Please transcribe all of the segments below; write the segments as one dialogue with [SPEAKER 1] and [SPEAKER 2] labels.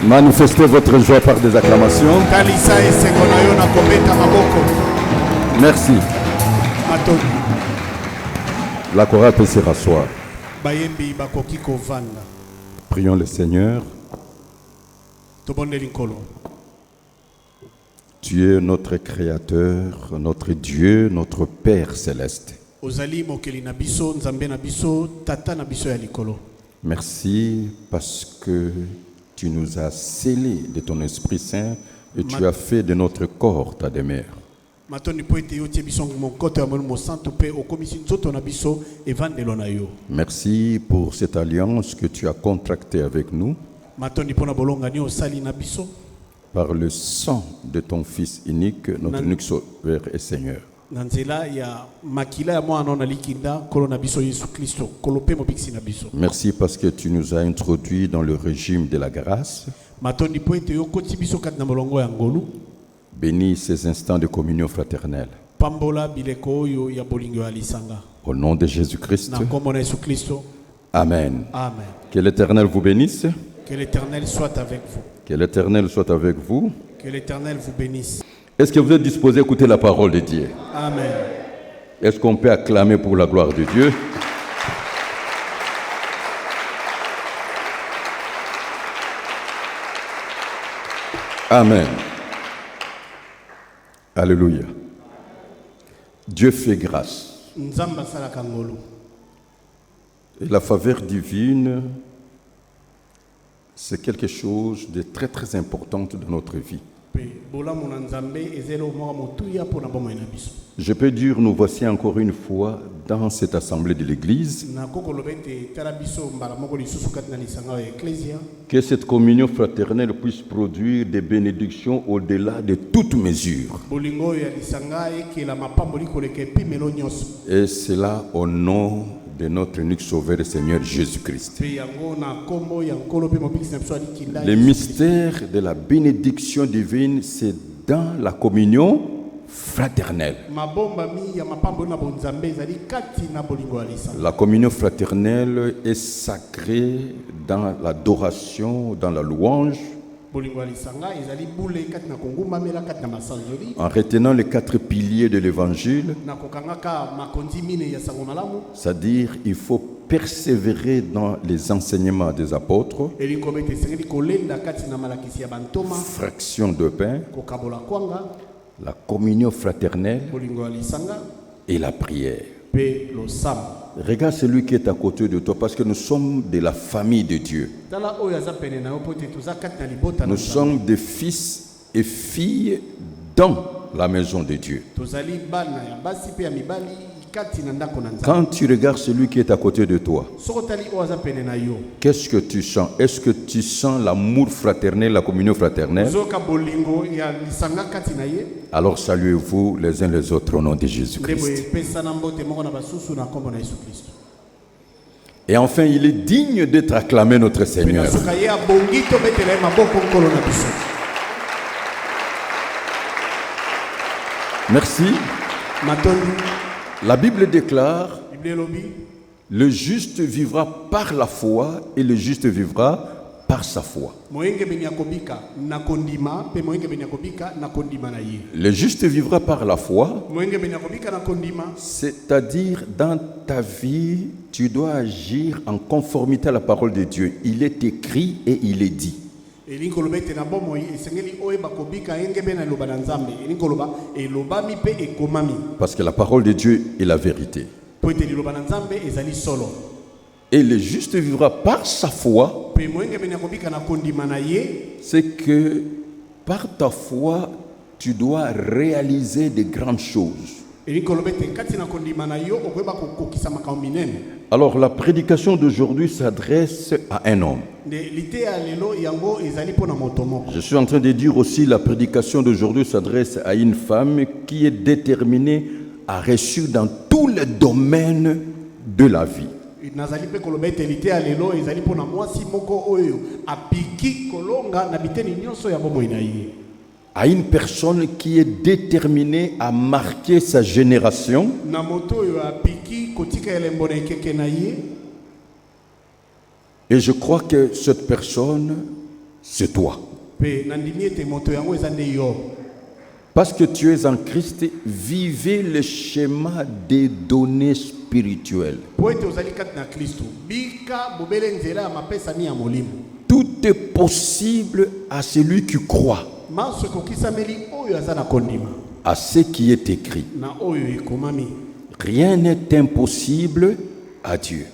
[SPEAKER 1] Manifestez votre joie par des acclamations. Merci. La chorale peut se rasseoir. Prions le Seigneur. Tu es notre Créateur, notre Dieu, notre Père céleste. Merci parce que tu nous as scellés de ton Esprit Saint et tu as fait de notre corps ta demeure. Merci pour cette alliance que tu as contractée avec nous par le sang de ton Fils unique, notre unique Sauveur et Seigneur. Merci parce que tu nous as introduits dans le régime de la grâce. Bénis ces instants de communion fraternelle. Au nom de Jésus-Christ. Amen.
[SPEAKER 2] Amen.
[SPEAKER 1] Que l'Éternel vous bénisse.
[SPEAKER 2] Que l'Éternel soit avec vous.
[SPEAKER 1] Que l'Éternel soit avec vous.
[SPEAKER 2] Que l'Éternel vous bénisse.
[SPEAKER 1] Est-ce que vous êtes disposés à écouter la parole de Dieu?
[SPEAKER 2] Amen.
[SPEAKER 1] Est-ce qu'on peut acclamer pour la gloire de Dieu? Amen. Alléluia. Dieu fait grâce. Et la faveur divine, c'est quelque chose de très très important dans notre vie. Je peux dire, nous voici encore une fois dans cette assemblée de l'Église. Que cette communion fraternelle puisse produire des bénédictions au-delà de toute mesure. Et cela au nom de notre unique Sauveur et Seigneur Jésus-Christ. Le mystère de la bénédiction divine, c'est dans la communion fraternelle. La communion fraternelle est sacrée dans l'adoration, dans la louange. En retenant les 4 piliers de l'évangile, c'est-à-dire il faut persévérer dans les enseignements des apôtres, fraction de pain, la communion fraternelle et la prière. Regarde celui qui est à côté de toi, parce que nous sommes de la famille de Dieu. Nous sommes des fils et filles dans la maison de Dieu. Quand tu regardes celui qui est à côté de toi, qu'est-ce que tu sens? Est-ce que tu sens l'amour fraternel, la communion fraternelle? Alors saluez-vous les uns les autres au nom de Jésus-Christ. Et enfin, il est digne d'être acclamé, notre Seigneur. Merci. La Bible déclare: le juste vivra par la foi et le juste vivra par sa foi. Le juste vivra par la foi, c'est-à-dire dans ta vie, tu dois agir en conformité à la parole de Dieu. Il est écrit et il est dit. Parce que la parole de Dieu est la vérité. Et le juste vivra par sa foi, c'est que par ta foi, tu dois réaliser de grandes choses. Alors la prédication d'aujourd'hui s'adresse à un homme. Je suis en train de dire aussi la prédication d'aujourd'hui s'adresse à une femme qui est déterminée à réussir dans tous les domaines de la vie. À une personne qui est déterminée à marquer sa génération, et je crois que cette personne, c'est toi. Parce que tu es en Christ, vivez le schéma des données spirituelles. Tout est possible à celui qui croit. À ce qui est écrit. Rien n'est impossible à Dieu.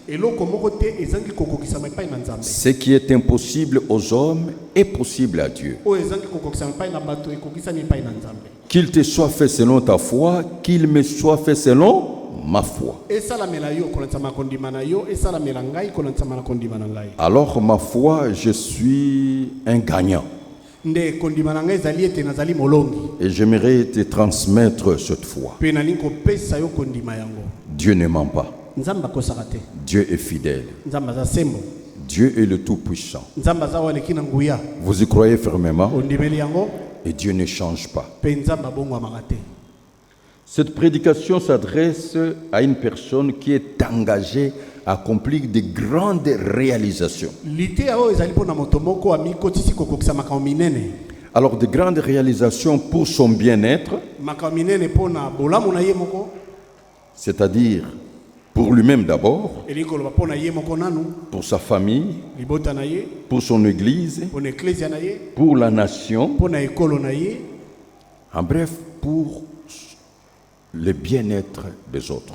[SPEAKER 1] Ce qui est impossible aux hommes est possible à Dieu. Qu'il te soit fait selon ta foi, qu'il me soit fait selon ma foi. Alors ma foi, je suis un gagnant. Et j'aimerais te transmettre cette foi. Dieu ne ment pas. Dieu est fidèle. Dieu est le Tout-Puissant. Vous y croyez fermement? Et Dieu ne change pas. Cette prédication s'adresse à une personne qui est engagée à accomplir de grandes réalisations. Alors, de grandes réalisations pour son bien-être, c'est-à-dire pour lui-même d'abord, pour sa famille, pour son église, pour la nation, en bref, pour le bien-être des autres.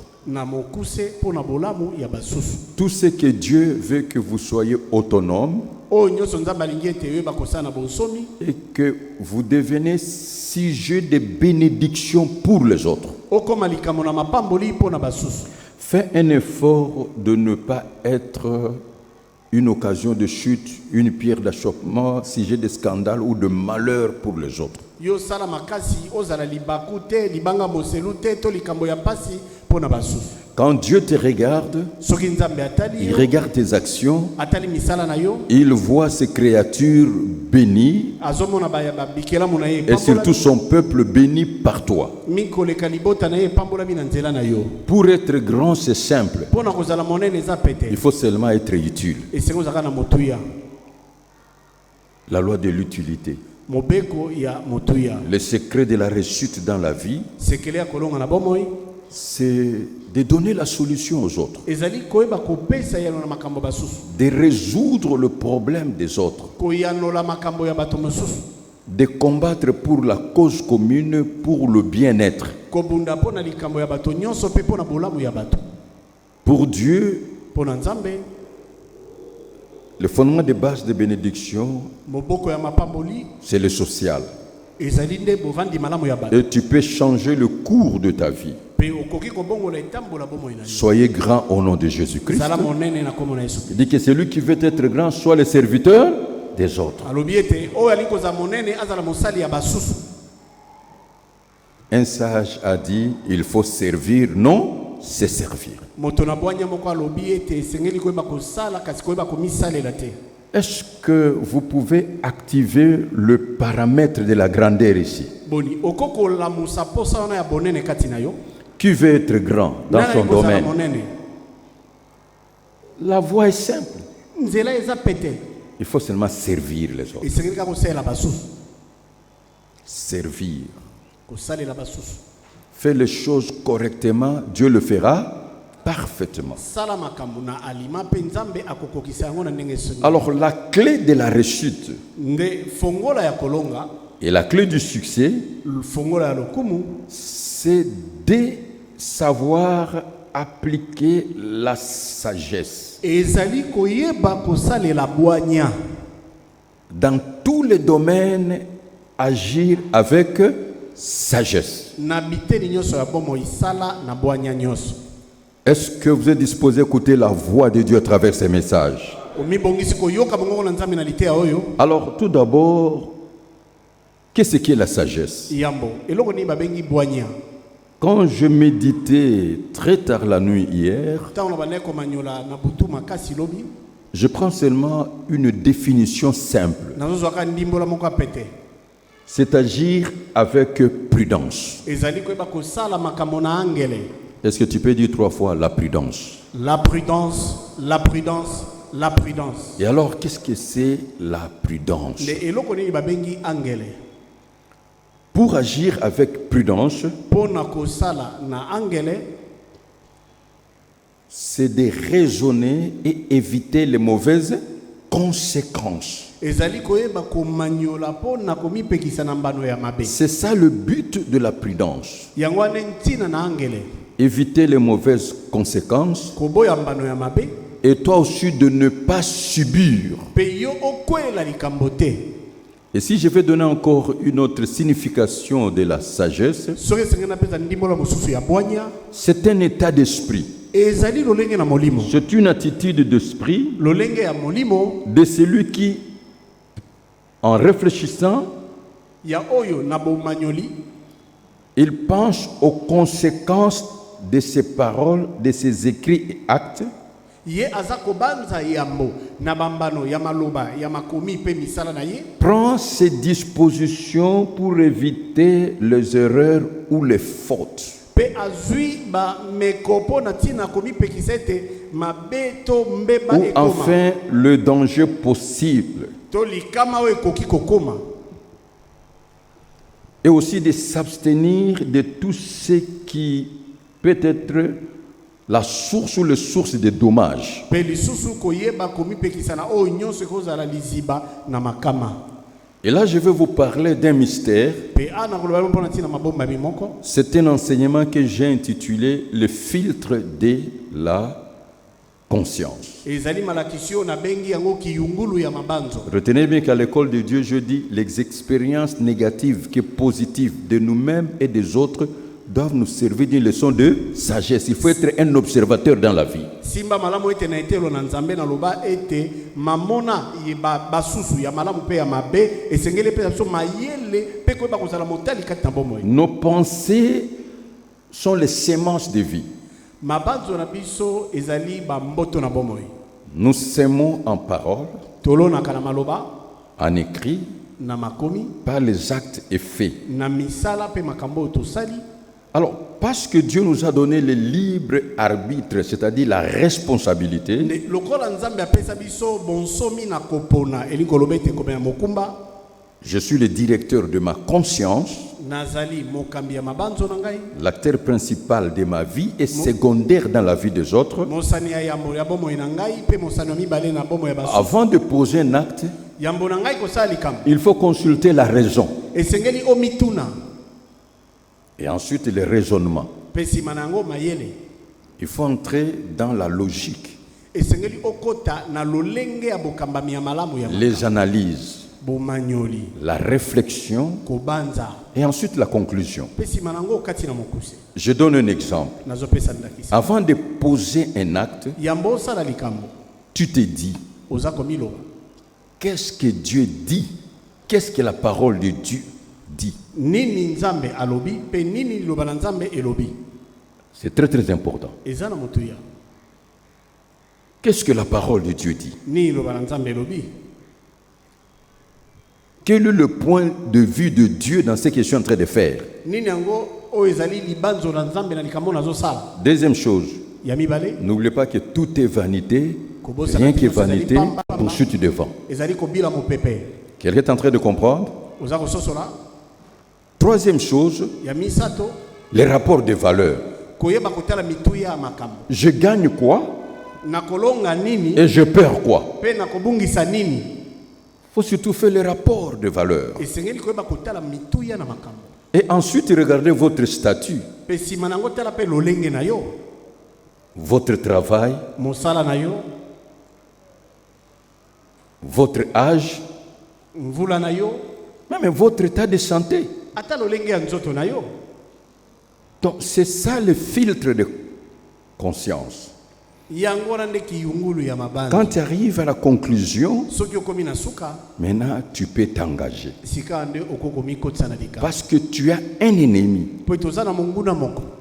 [SPEAKER 1] Tout ce que Dieu veut que vous soyez autonome et que vous devenez sujet de bénédiction pour les autres. Fais un effort de ne pas être une occasion de chute, une pierre d'achoppement, sujet de scandale ou de malheur pour les autres. Quand Dieu te regarde, il regarde tes actions, il voit ses créatures bénies et surtout son peuple béni par toi. Pour être grand, c'est simple. Il faut seulement être utile. La loi de l'utilité. Le secret de la réussite dans la vie, c'est de donner la solution aux autres, de résoudre le problème des autres, de combattre pour la cause commune, pour le bien-être. Pour Dieu, le fondement de base de bénédiction, c'est le social. Et tu peux changer le cours de ta vie. Soyez grand au nom de Jésus-Christ. Il dit que celui qui veut être grand soit le serviteur des autres. Un sage a dit, il faut servir, non se servir. Est-ce que vous pouvez activer le paramètre de la grandeur ici? Qui veut être grand dans son domaine? La voie est simple. Il faut seulement servir les autres. Servir. Fais les choses correctement, Dieu le fera parfaitement. Alors la clé de la réussite et la clé du succès, c'est de savoir appliquer la sagesse dans tous les domaines, agir avec sagesse. Est-ce que vous êtes disposé à écouter la voix de Dieu à travers ces messages? Alors, tout d'abord, qu'est-ce qu'est la sagesse? Quand je méditais très tard la nuit hier, je prends seulement une définition simple. C'est agir avec prudence. Est-ce que tu peux dire 3 fois la prudence?
[SPEAKER 2] La prudence, la prudence, la prudence.
[SPEAKER 1] Et alors, qu'est-ce que c'est la prudence? Pour agir avec prudence, c'est de raisonner et éviter les mauvaises conséquences. C'est ça le but de la prudence. éviter les mauvaises conséquences, et toi aussi de ne pas subir. Et si je vais donner encore une autre signification de la sagesse, c'est un état d'esprit. C'est une attitude d'esprit de celui qui, en réfléchissant, il pense aux conséquences de ses paroles, de ses écrits et actes. Prend ses dispositions pour éviter les erreurs ou les fautes. Ou enfin le danger possible. Et aussi de s'abstenir de tout ce qui peut être la source ou les sources de dommages. Et là, je vais vous parler d'un mystère. C'est un enseignement que j'ai intitulé « Le filtre de la conscience ». Retenez bien qu'à l'école de Dieu, je dis les expériences négatives que positives de nous-mêmes et des autres doivent nous servir d'une leçon de sagesse. Il faut être un observateur dans la vie. Nos pensées sont les semences de vie. Nous sémons en parole, en écrit, par les actes et faits. Alors, parce que Dieu nous a donné le libre arbitre, c'est-à-dire la responsabilité, je suis le directeur de ma conscience, l'acteur principal de ma vie et secondaire dans la vie des autres. Avant de poser un acte, il faut consulter la raison. Et ensuite le raisonnement. Il faut entrer dans la logique. Les analyses. La réflexion. Et ensuite la conclusion. Je donne un exemple. Avant de poser un acte, tu te dis, qu'est-ce que Dieu dit? Qu'est-ce que la parole de Dieu dit? C'est très très important. Qu'est-ce que la parole de Dieu dit? Quel est le point de vue de Dieu dans ce que je suis en train de faire? Deuxième chose, n'oubliez pas que tout est vanité, rien que vanité, poursuite du vent. Quelqu'un est en train de comprendre? Troisième chose, les rapports de valeur. Je gagne quoi? Et je perds quoi? Il faut surtout faire les rapports de valeur. Et ensuite, regardez votre statut, votre travail, votre âge, même votre état de santé. Donc, c'est ça le filtre de conscience. Quand tu arrives à la conclusion, maintenant tu peux t'engager. Parce que tu as un ennemi.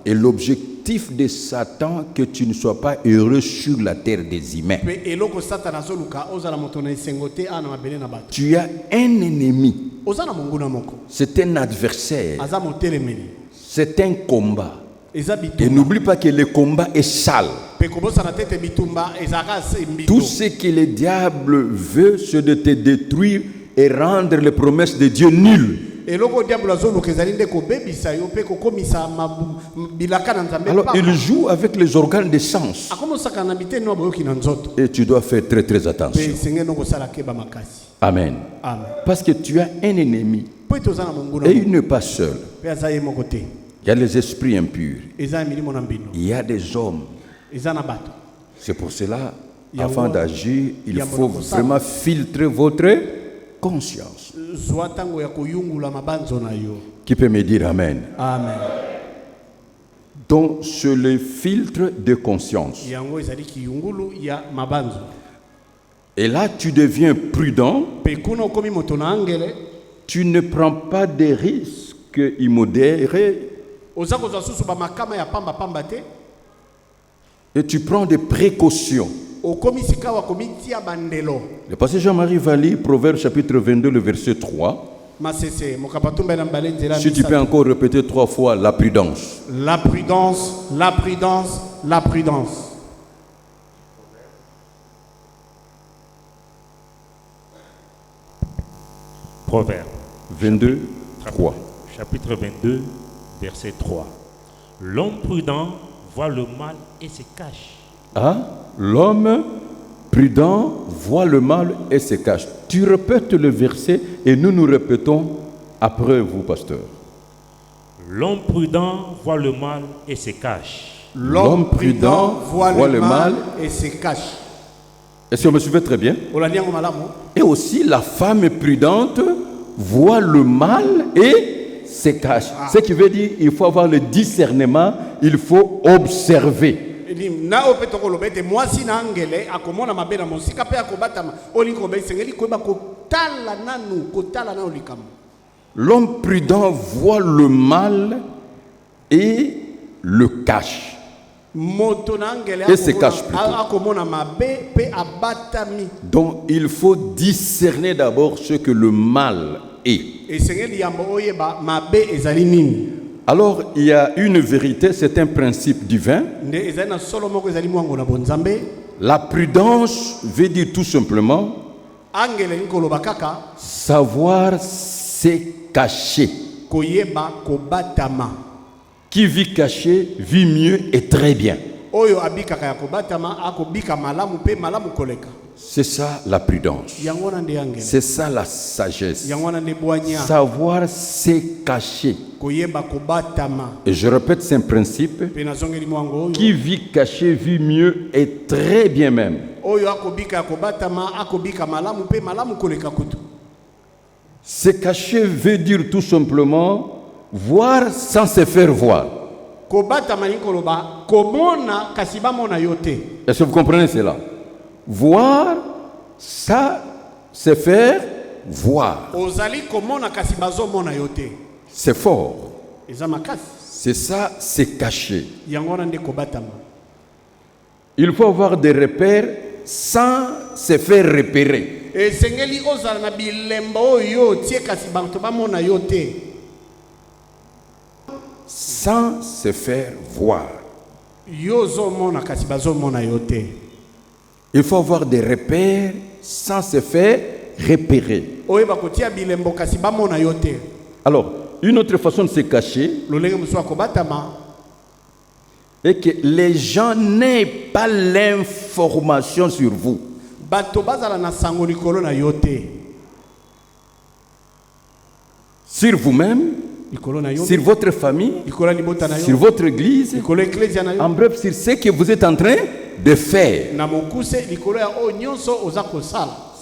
[SPEAKER 1] Et l'objectif de Satan, que tu ne sois pas heureux sur la terre des humains. Tu as un ennemi. C'est un adversaire. C'est un combat. Et n'oublie pas que le combat est sale. Tout ce que le diable veut, c'est de te détruire et rendre les promesses de Dieu nulles. Alors il joue avec les organes de sens. Et tu dois faire très très attention. Amen. Parce que tu as un ennemi. Et il n'est pas seul. Il y a les esprits impurs. Il y a des hommes. C'est pour cela, avant d'agir, il faut vraiment filtrer votre conscience. Qui peut me dire Amen?
[SPEAKER 2] Amen.
[SPEAKER 1] Donc, c'est le filtre de conscience. Et là, tu deviens prudent. Tu ne prends pas des risques immodérés. Et tu prends des précautions. Le pasteur Jean-Marie va lire Proverbe chapitre 22, le verset 3. Si tu peux encore répéter 3 fois la prudence.
[SPEAKER 2] La prudence, la prudence, la prudence.
[SPEAKER 3] Proverbe
[SPEAKER 1] 22, 3.
[SPEAKER 3] Chapitre 22, verset 3. L'homme prudent voit le mal et se cache.
[SPEAKER 1] Ah, l'homme prudent voit le mal et se cache. Tu répètes le verset et nous répétons après vous, pasteur.
[SPEAKER 3] L'homme prudent voit le mal et se cache.
[SPEAKER 2] L'homme prudent voit le mal et se cache.
[SPEAKER 1] Est-ce que vous me suivez très bien? Et aussi la femme prudente voit le mal et se cache. Ce qui veut dire qu'il faut avoir le discernement, il faut observer. L'homme prudent voit le mal et le cache. Et se cache plutôt. Donc il faut discerner d'abord ce que le mal est. Alors il y a une vérité, c'est un principe divin. La prudence veut dire tout simplement savoir se cacher. Qui vit caché vit mieux et très bien. C'est ça la prudence. C'est ça la sagesse. Savoir se cacher. Et je répète, c'est un principe. Qui vit caché vit mieux et très bien même. Se cacher veut dire tout simplement voir sans se faire voir. Est-ce que vous comprenez cela? Voir sans se faire voir. C'est fort. C'est ça, c'est caché. Il faut avoir des repères sans se faire repérer. Sans se faire voir. Il faut avoir des repères sans se faire repérer. Alors, une autre façon de se cacher est que les gens n'aient pas l'information sur vous. Sur vous-même, sur votre famille, sur votre église, en bref, sur ce que vous êtes en train de faire.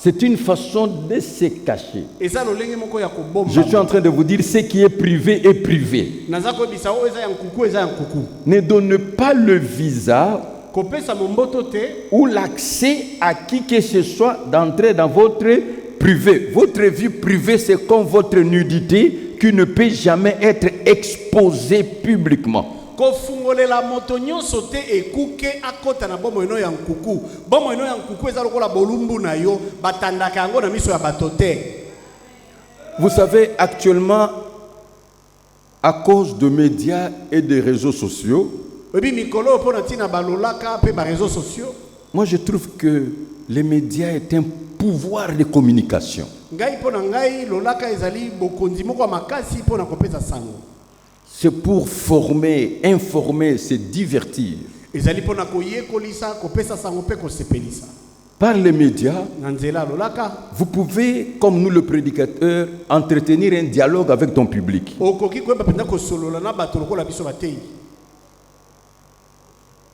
[SPEAKER 1] C'est une façon de se cacher. Je suis en train de vous dire ce qui est privé est privé. Ne donne pas le visa ou l'accès à qui que ce soit d'entrer dans votre privé. Votre vie privée, c'est comme votre nudité qui ne peut jamais être exposée publiquement. Vous savez, actuellement, à cause de médias et des réseaux sociaux, moi je trouve que les médias est un pouvoir de communication. C'est pour former, informer, se divertir. Par les médias, vous pouvez, comme nous le prédicateur, entretenir un dialogue avec ton public.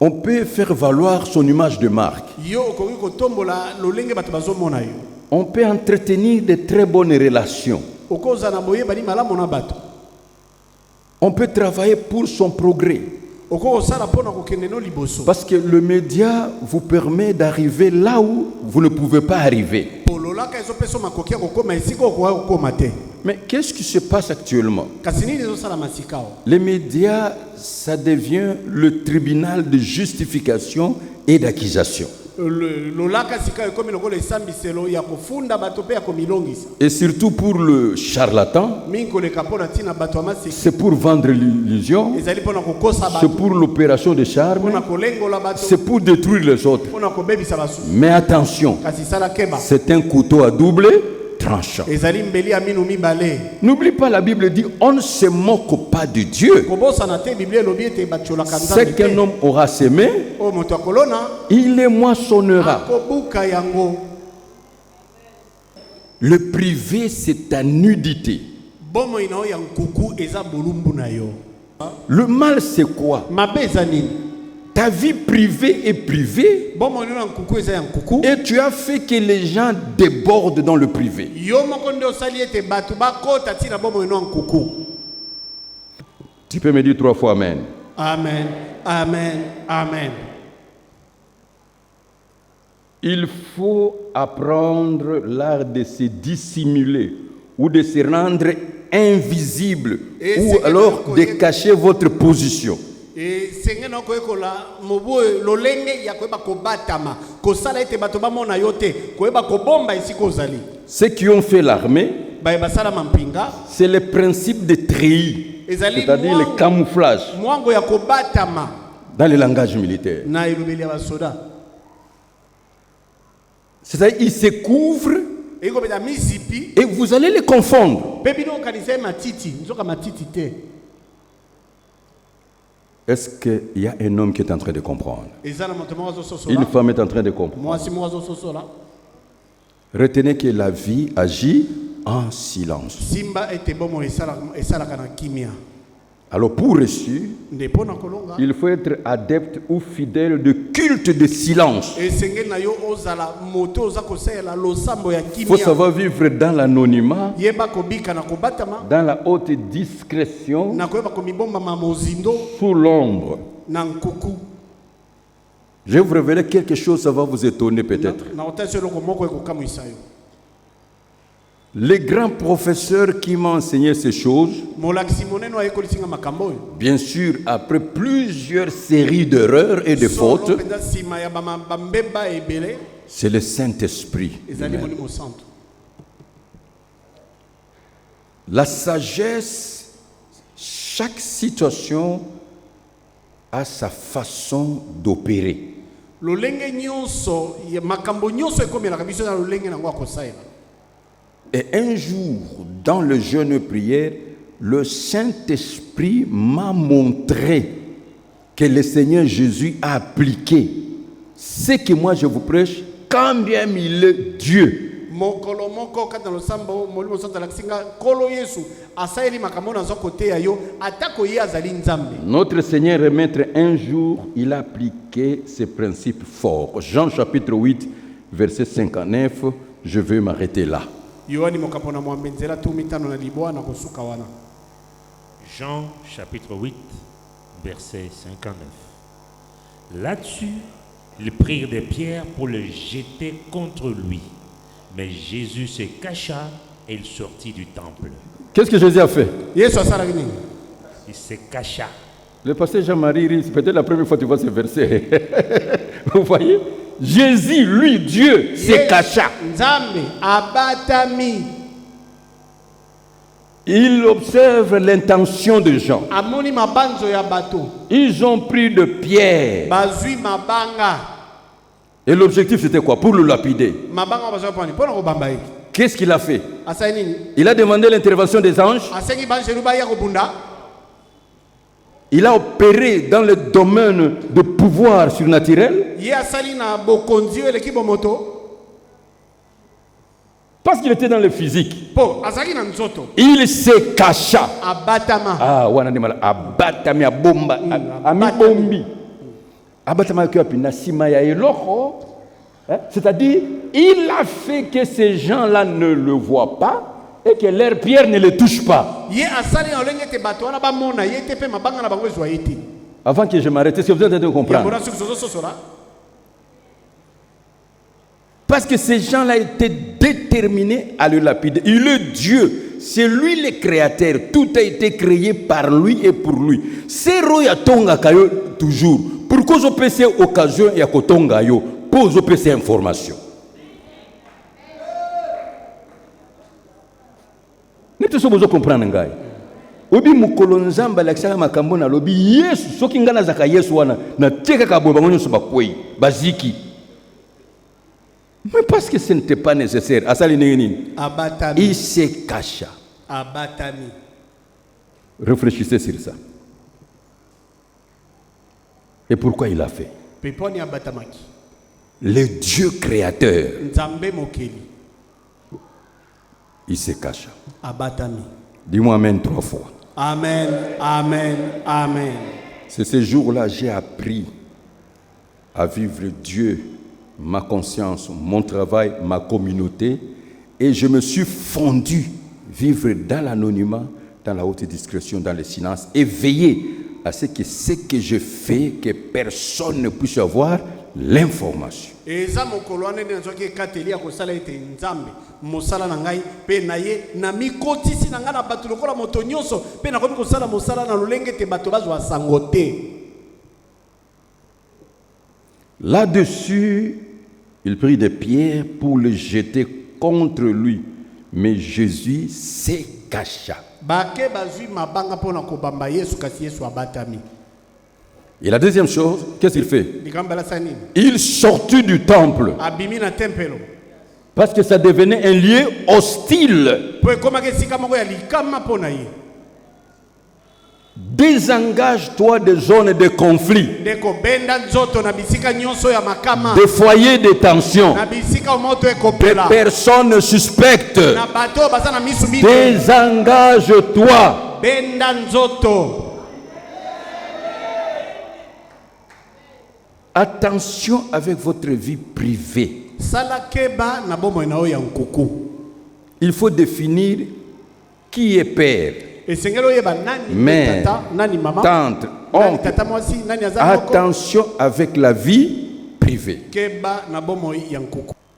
[SPEAKER 1] On peut faire valoir son image de marque. On peut entretenir de très bonnes relations. On peut travailler pour son progrès. Parce que le média vous permet d'arriver là où vous ne pouvez pas arriver. Mais qu'est-ce qui se passe actuellement? Les médias, ça devient le tribunal de justification et d'accusation. Et surtout pour le charlatan, c'est pour vendre l'illusion, c'est pour l'opération de charme, c'est pour détruire les autres. Mais attention, c'est un couteau à double tranchant. N'oublie pas, la Bible dit on ne se moque pas de Dieu. Ce qu'un homme aura semé, il les moissonnera. Le privé, c'est ta nudité. Le mal, c'est quoi? Ta vie privée est privée et tu as fait que les gens débordent dans le privé. Tu peux me dire 3 fois Amen.
[SPEAKER 2] Amen, Amen, Amen.
[SPEAKER 1] Il faut apprendre l'art de se dissimuler ou de se rendre invisible ou alors de cacher votre position. Ceux qui ont fait l'armée, c'est le principe de treillis, c'est-à-dire le camouflage dans le langage militaire. C'est-à-dire qu'ils se couvrent et vous allez les confondre. Est-ce qu'il y a un homme qui est en train de comprendre? Une femme est en train de comprendre. Retenez que la vie agit en silence. Alors pour réussir, il faut être adepte ou fidèle de culte de silence. Il faut savoir vivre dans l'anonymat, dans la haute discrétion, sous l'ombre. Je vais vous révéler quelque chose, ça va vous étonner peut-être. Les grands professeurs qui m'ont enseigné ces choses, bien sûr, après plusieurs séries d'erreurs et de fautes, c'est le Saint-Esprit. La sagesse, chaque situation a sa façon d'opérer. Et un jour, dans le jeûne prière, le Saint-Esprit m'a montré que le Seigneur Jésus a appliqué ce que moi je vous prêche, quand bien il est Dieu. Notre Seigneur et Maître, un jour, il a appliqué ces principes forts. Jean chapitre 8, verset 59, je vais m'arrêter là.
[SPEAKER 3] Jean chapitre 8, verset 59. Là-dessus, ils prirent des pierres pour le jeter contre lui. Mais Jésus se cacha et il sortit du temple.
[SPEAKER 1] Qu'est-ce que Jésus a fait?
[SPEAKER 3] Il se cacha.
[SPEAKER 1] Le pasteur Jean-Marie rit, c'est peut-être la première fois que tu vois ce verset. Vous voyez? Jésus, lui, Dieu, se cacha. Il observe l'intention des gens. Ils ont pris de pierres. Et l'objectif c'était quoi? Pour le lapider. Qu'est-ce qu'il a fait? Il a demandé l'intervention des anges. Il a opéré dans le domaine de pouvoir surnaturel. Parce qu'il était dans le physique. Il se cacha. Ah, abatami abomba, amibombi. Abatama nasima ya eloko. C'est-à-dire, il a fait que ces gens-là ne le voient pas et que leur pierre ne les touche pas. Avant que je m'arrête, est-ce que vous êtes en train de comprendre? Parce que ces gens-là étaient déterminés à le lapider. Il est Dieu, c'est lui le créateur. Tout a été créé par lui et pour lui. C'est Roya Tonga Kayo toujours. Pourquoi je peux ces occasions et à Kotonga yo pour je peux ces informations? N'est-ce pas vous comprendre ngai? Obi mukolonzamba l'accent makambo na lobi Yesu soki ngana zaka Yesu wana na teka kabo bango nyoso bakwei baziki. Mais parce que ce n'était pas nécessaire. Il se cacha. Réfléchissez sur ça. Et pourquoi il a fait? Le Dieu créateur. Il se cacha. Dis-moi Amen 3 fois.
[SPEAKER 2] Amen, Amen, Amen.
[SPEAKER 1] C'est ce jour-là que j'ai appris à vivre Dieu, ma conscience, mon travail, ma communauté, et je me suis fondu vivre dans l'anonymat, dans la haute discrétion, dans le silence, et veiller à ce que je fais, que personne ne puisse avoir l'information. Là-dessus, il prit des pierres pour les jeter contre lui, mais Jésus se cacha. Et la deuxième chose, qu'est-ce qu'il fait? Il sortit du temple. Parce que ça devenait un lieu hostile. Désengage-toi des zones de conflit, des foyers de tension, des personnes suspectes. Désengage-toi. Attention avec votre vie privée. Il faut définir qui est père, mère, tante, oncle. Attention avec la vie privée.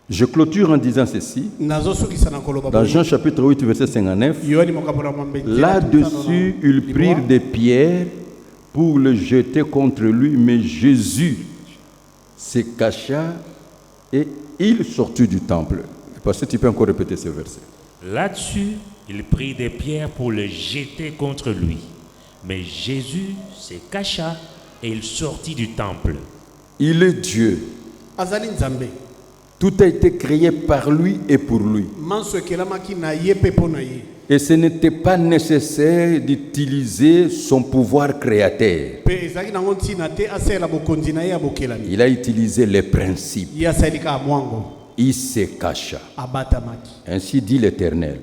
[SPEAKER 1] Je clôture en disant ceci. Dans Jean chapitre 8, verset 59. Là-dessus, ils prirent des pierres pour le jeter contre lui, mais Jésus se cacha et il sortit du temple. Parce que tu peux encore répéter ce verset.
[SPEAKER 3] Là-dessus, il prit des pierres pour le jeter contre lui. Mais Jésus se cacha et il sortit du temple.
[SPEAKER 1] Il est Dieu. Tout a été créé par lui et pour lui. Et ce n'était pas nécessaire d'utiliser son pouvoir créateur. Il a utilisé les principes. Il se cacha. Ainsi dit l'Éternel.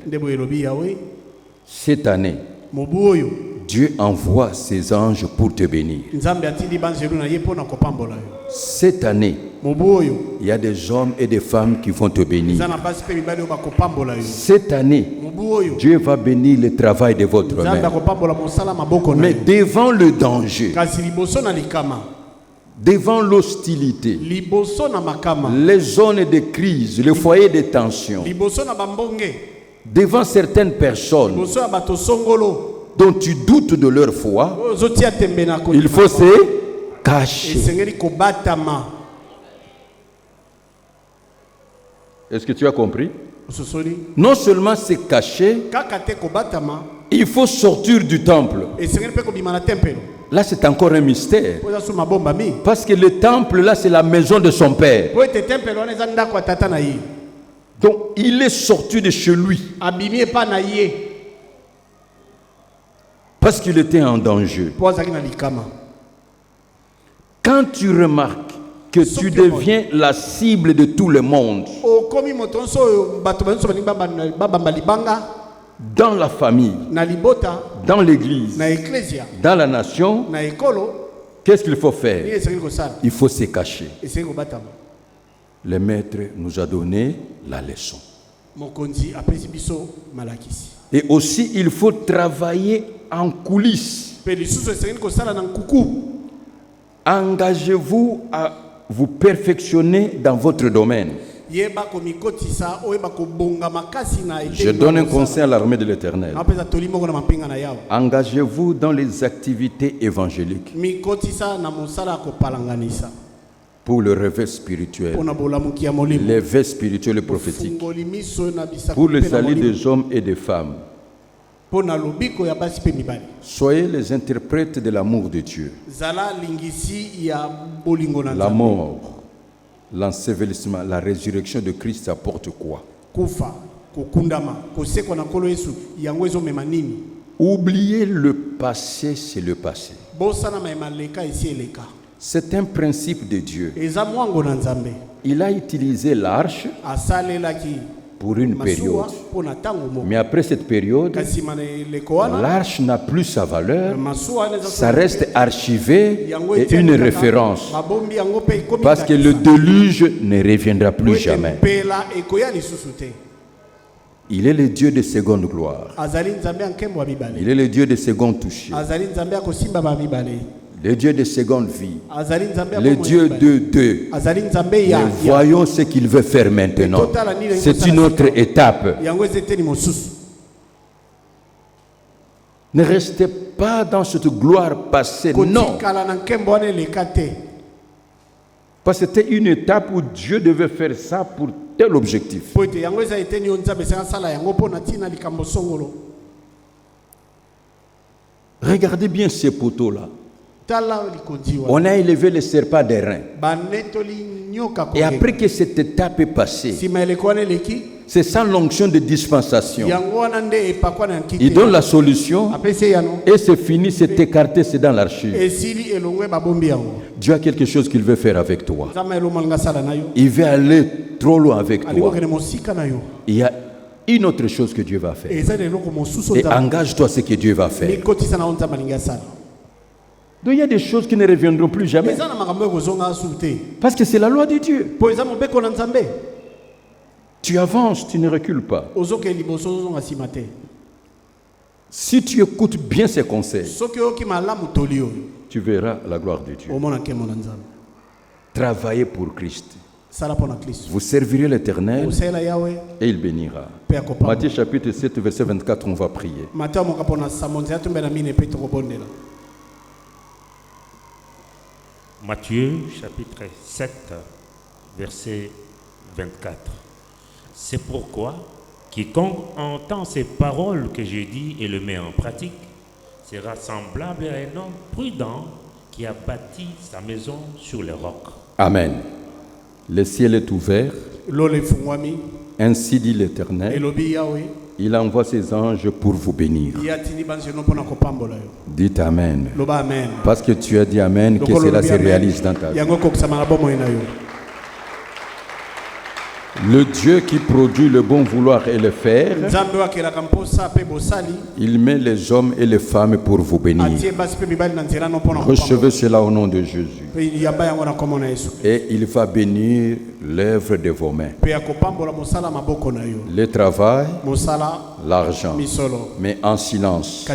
[SPEAKER 1] Cette année, Dieu envoie ses anges pour te bénir. Cette année, il y a des hommes et des femmes qui vont te bénir. Cette année, Dieu va bénir le travail de votre main. Mais devant le danger, devant l'hostilité, les zones de crise, les foyers de tension, devant certaines personnes dont tu doutes de leur foi, il faut se cacher. Est-ce que tu as compris? Non seulement se cacher, il faut sortir du temple. Là, c'est encore un mystère. Parce que le temple, là, c'est la maison de son père. Donc, il est sorti de chez lui. Parce qu'il était en danger. Quand tu remarques que tu deviens la cible de tout le monde, dans la famille, dans l'église, dans la nation, qu'est-ce qu'il faut faire? Il faut se cacher. Le maître nous a donné la leçon. Et aussi, il faut travailler en coulisses. Engagez-vous à vous perfectionner dans votre domaine. Je donne un conseil à l'armée de l'Éternel. Engagez-vous dans les activités évangéliques pour le réveil spirituel, l'éveil spirituel et prophétique, pour le salut des hommes et des femmes. Soyez les interprètes de l'amour de Dieu. La mort, l'ensevelissement, la résurrection de Christ apporte quoi? Oubliez le passé, c'est le passé. C'est un principe de Dieu. Il a utilisé l'arche pour une période. Mais après cette période, l'arche n'a plus sa valeur. Ça reste archivé et une référence. Parce que le déluge ne reviendra plus jamais. Il est le Dieu de seconde gloire. Il est le Dieu de second toucher. Le Dieu de seconde vie. Le Dieu de deux. Mais voyons ce qu'il veut faire maintenant. C'est une autre étape. Ne restez pas dans cette gloire passée. Non. Parce que c'était une étape où Dieu devait faire ça pour tel objectif. Regardez bien ces poteaux-là. On a élevé le serpent des reins. Et après que cette étape est passée, c'est sans l'onction de dispensation. Il donne la solution et c'est fini, c'est écarté, c'est dans l'archive. Dieu a quelque chose qu'il veut faire avec toi. Il veut aller trop loin avec toi. Il y a une autre chose que Dieu va faire. Et engage-toi à ce que Dieu va faire. Donc il y a des choses qui ne reviendront plus jamais. Parce que c'est la loi de Dieu. Tu avances, tu ne recules pas. Si tu écoutes bien ces conseils, tu verras la gloire de Dieu. Travaillez pour Christ. Vous servirez l'Éternel et il bénira. Matthieu chapitre 7, verset 24, on va prier.
[SPEAKER 3] Matthieu chapitre 7, verset 24. C'est pourquoi quiconque entend ces paroles que je dis et le met en pratique sera semblable à un homme prudent qui a bâti sa maison sur le roc.
[SPEAKER 1] Amen. Le ciel est ouvert. Ainsi dit l'Éternel. Il envoie ses anges pour vous bénir. Dites Amen. Parce que tu as dit Amen, que cela se réalise dans ta vie. Le Dieu qui produit le bon vouloir et le faire, il met les hommes et les femmes pour vous bénir. Recevez cela au nom de Jésus. Et il va bénir l'œuvre de vos mains. Le travail, l'argent, mais en silence,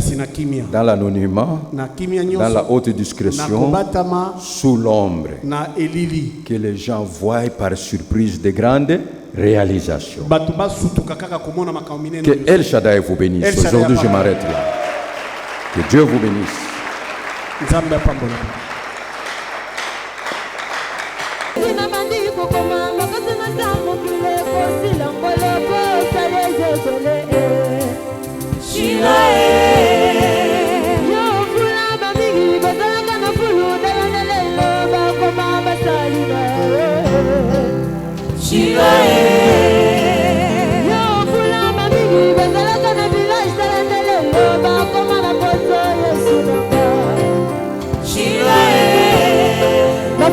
[SPEAKER 1] dans l'anonymat, dans la haute discrétion, sous l'ombre, que les gens voient par surprise de grandes réalisations. Que El Shaddai vous bénisse. Aujourd'hui, je m'arrête là. Que Dieu vous bénisse.
[SPEAKER 4] Shiva